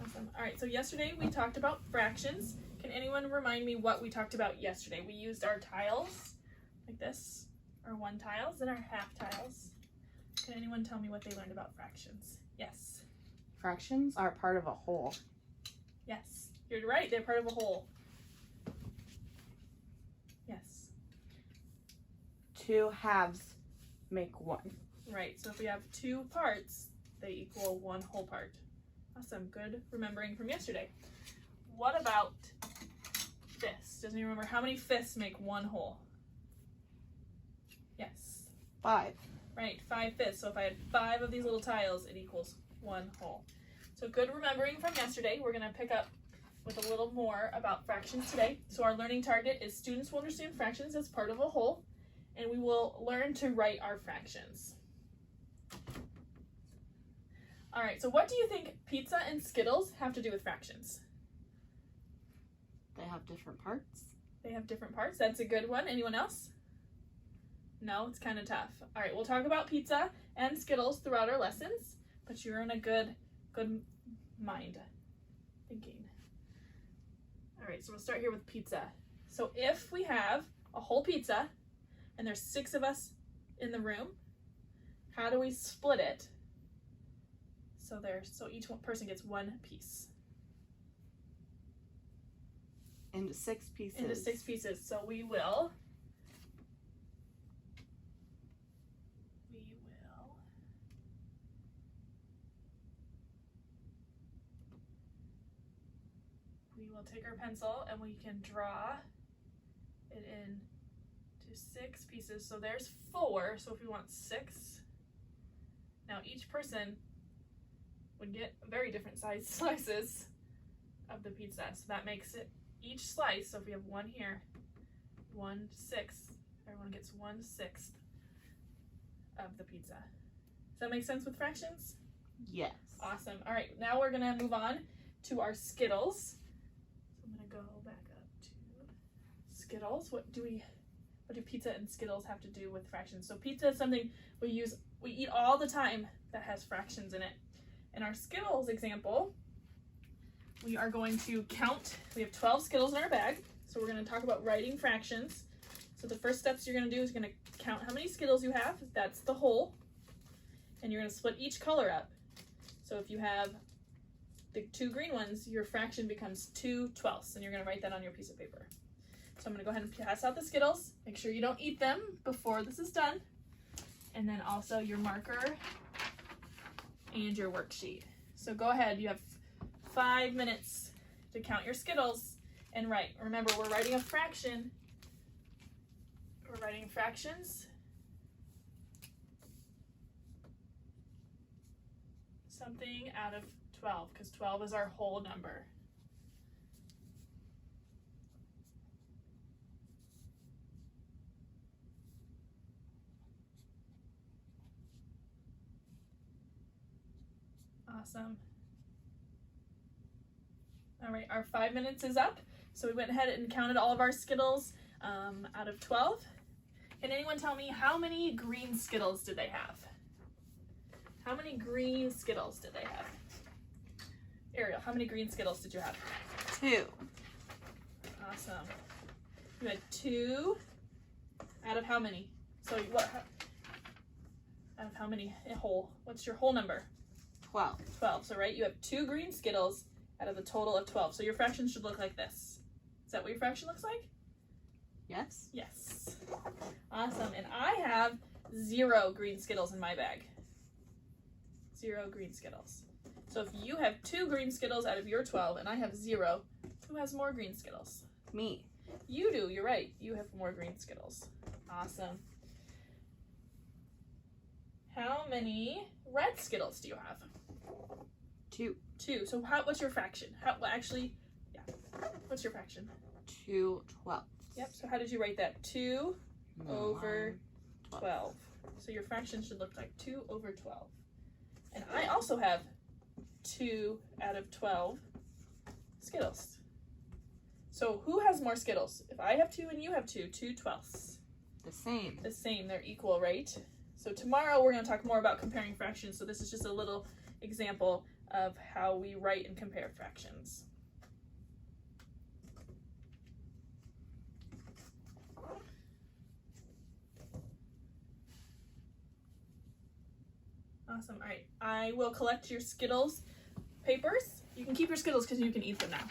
Awesome. All right, so yesterday we talked about fractions. Can anyone remind me what we talked about yesterday? We used our tiles, like this, our 1 tiles and our half tiles. Can anyone tell me what they learned about fractions? Yes. Fractions are part of a whole. Yes, you're right. They're part of a whole. Yes. 2 halves make 1. Right, so if we have 2 parts, they equal 1 whole part. Awesome, good remembering from yesterday. What about fifths? Does anyone remember how many fifths make 1 whole? Yes. 5. Right, 5 fifths. So if I had 5 of these little tiles, it equals 1 whole. So good remembering from yesterday. We're going to pick up with a little more about fractions today. So our learning target is students will understand fractions as part of a whole, and we will learn to write our fractions. All right, so what do you think pizza and Skittles have to do with fractions? They have different parts. They have different parts. That's a good one. Anyone else? No, it's kind of tough. All right, we'll talk about pizza and Skittles throughout our lessons, but you're in a good mind thinking. All right, so we'll start here with pizza. So if we have a whole pizza and there's 6 of us in the room, how do we split it? So each person gets 1 piece. Into 6 pieces. Into 6 pieces. So we will take our pencil and we can draw it into 6 pieces. So there's 4. So if we want 6, now each person would get very different size slices of the pizza. So that makes it each slice. So if we have 1 here, 1/6, everyone gets 1/6 of the pizza. Does that make sense with fractions? Yes. Awesome. All right, now we're gonna move on to our Skittles. So I'm gonna go back up to Skittles. What do pizza and Skittles have to do with fractions? So pizza is something we eat all the time that has fractions in it. In our Skittles example, we are going to count. We have 12 Skittles in our bag, so we're going to talk about writing fractions. So the first steps you're going to do is you're going to count how many Skittles you have. That's the whole. And you're going to split each color up. So if you have the 2 green ones, your fraction becomes 2/12, and you're going to write that on your piece of paper. So I'm going to go ahead and pass out the Skittles. Make sure you don't eat them before this is done. And then also your marker and your worksheet. So go ahead, you have 5 minutes to count your Skittles and write. Remember, we're writing a fraction. We're writing fractions. Something out of 12, because 12 is our whole number. Awesome. All right, our 5 minutes is up. So we went ahead and counted all of our Skittles out of 12. Can anyone tell me how many green Skittles did they have? How many green Skittles did they have? Ariel, how many green Skittles did you have? 2. Awesome. You had 2 out of how many? So what? Out of how many whole? What's your whole number? 12. 12. So right, you have 2 green Skittles out of the total of 12. So your fraction should look like this. Is that what your fraction looks like? Yes. Yes. Awesome. And I have 0 green Skittles in my bag. 0 green Skittles. So if you have 2 green Skittles out of your 12 and I have 0, who has more green Skittles? Me. You do. You're right. You have more green Skittles. Awesome. How many red Skittles do you have? 2. 2. So what's your fraction? What's your fraction? 2/12. Yep. So how did you write that? 2 over 12. So your fraction should look like 2 over 12. And I also have 2 out of 12 Skittles. So who has more Skittles? If I have 2 and you have 2, 2/12. The same. The same. They're equal, right? So tomorrow we're going to talk more about comparing fractions. So this is just a little example of how we write and compare fractions. Awesome. All right, I will collect your Skittles papers. You can keep your Skittles because you can eat them now.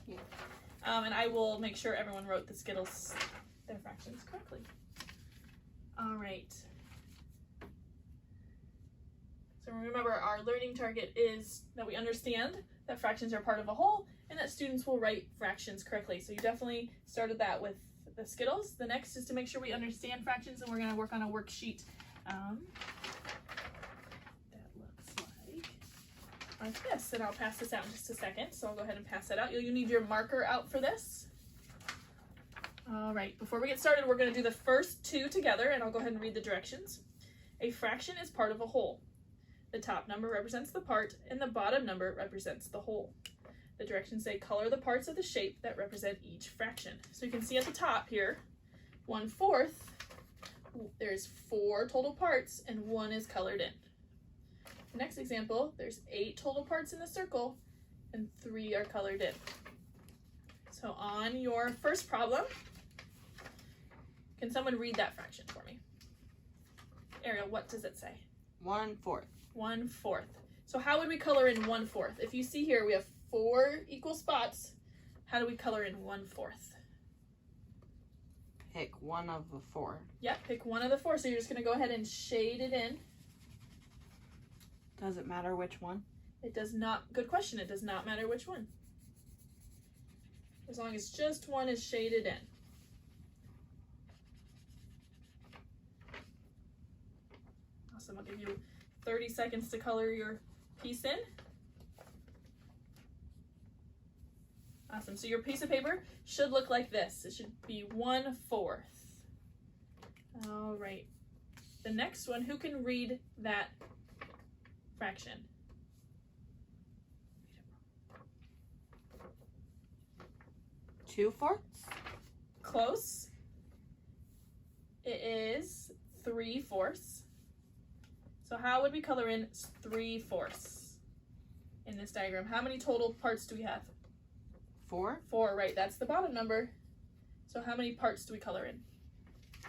Yeah. And I will make sure everyone wrote the Skittles, their fractions correctly. All right. So remember, our learning target is that we understand that fractions are part of a whole and that students will write fractions correctly. So you definitely started that with the Skittles. The next is to make sure we understand fractions, and we're going to work on a worksheet that looks like this. And I'll pass this out in just a second. So I'll go ahead and pass that out. You'll need your marker out for this. All right, before we get started, we're going to do the first two together, and I'll go ahead and read the directions. A fraction is part of a whole. The top number represents the part, and the bottom number represents the whole. The directions say color the parts of the shape that represent each fraction. So you can see at the top here, 1/4, there's 4 total parts, and 1 is colored in. The next example, there's 8 total parts in the circle, and 3 are colored in. So on your first problem, can someone read that fraction for me? Ariel, what does it say? 1/4. 1/4. So how would we color in 1/4? If you see here, we have 4 equal spots. How do we color in 1/4? Pick one of the 4. Yep, pick one of the 4. So you're just going to go ahead and shade it in. Does it matter which one? It does not. Good question. It does not matter which one. As long as just one is shaded in. Awesome. I'll give you 30 seconds to color your piece in. Awesome. So your piece of paper should look like this. It should be 1/4. All right. The next one, who can read that fraction? 2/4. Close. It is 3/4. So how would we color in 3/4 in this diagram? How many total parts do we have? 4. 4, right? That's the bottom number. So how many parts do we color in?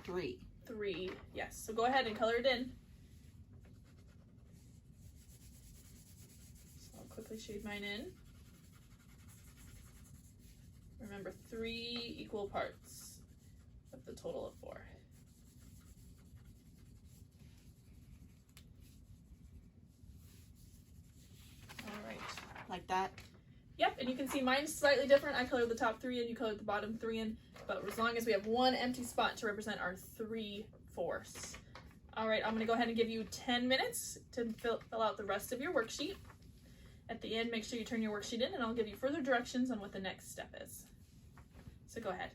3. 3, yes. So go ahead and color it in. So I'll quickly shade mine in. Remember, 3 equal parts of the total of 4. All right. Like that? Yep, and you can see mine's slightly different. I colored the top 3 in, you colored the bottom 3 in, but as long as we have one empty spot to represent our 3/4. All right, I'm gonna go ahead and give you 10 minutes to fill out the rest of your worksheet. At the end, make sure you turn your worksheet in, and I'll give you further directions on what the next step is. So go ahead.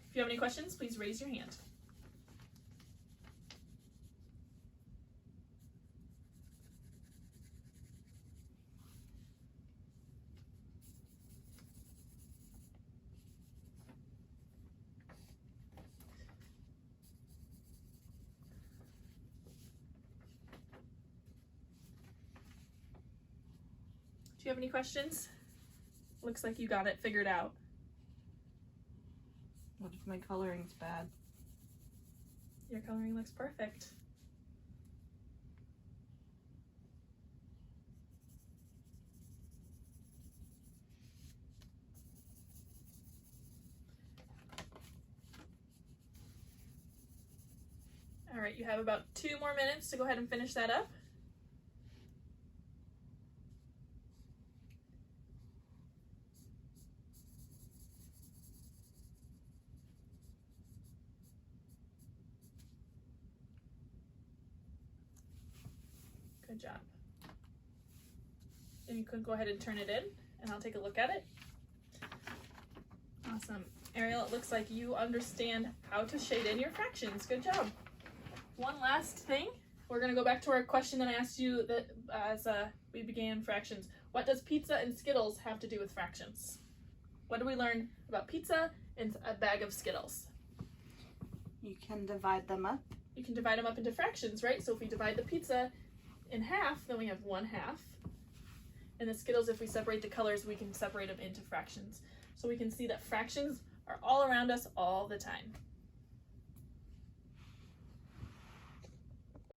If you have any questions, please raise your hand. Do you have any questions? Looks like you got it figured out. What if my coloring's bad? Your coloring looks perfect. All right, you have about 2 more minutes to go ahead and finish that up. Good job. And you can go ahead and turn it in, and I'll take a look at it. Awesome. Ariel, it looks like you understand how to shade in your fractions. Good job. One last thing. We're going to go back to our question that I asked you that as we began fractions. What does pizza and Skittles have to do with fractions? What do we learn about pizza and a bag of Skittles? You can divide them up. You can divide them up into fractions, right? So if we divide the pizza in half, then we have 1/2. And the Skittles, if we separate the colors, we can separate them into fractions. So we can see that fractions are all around us all the time.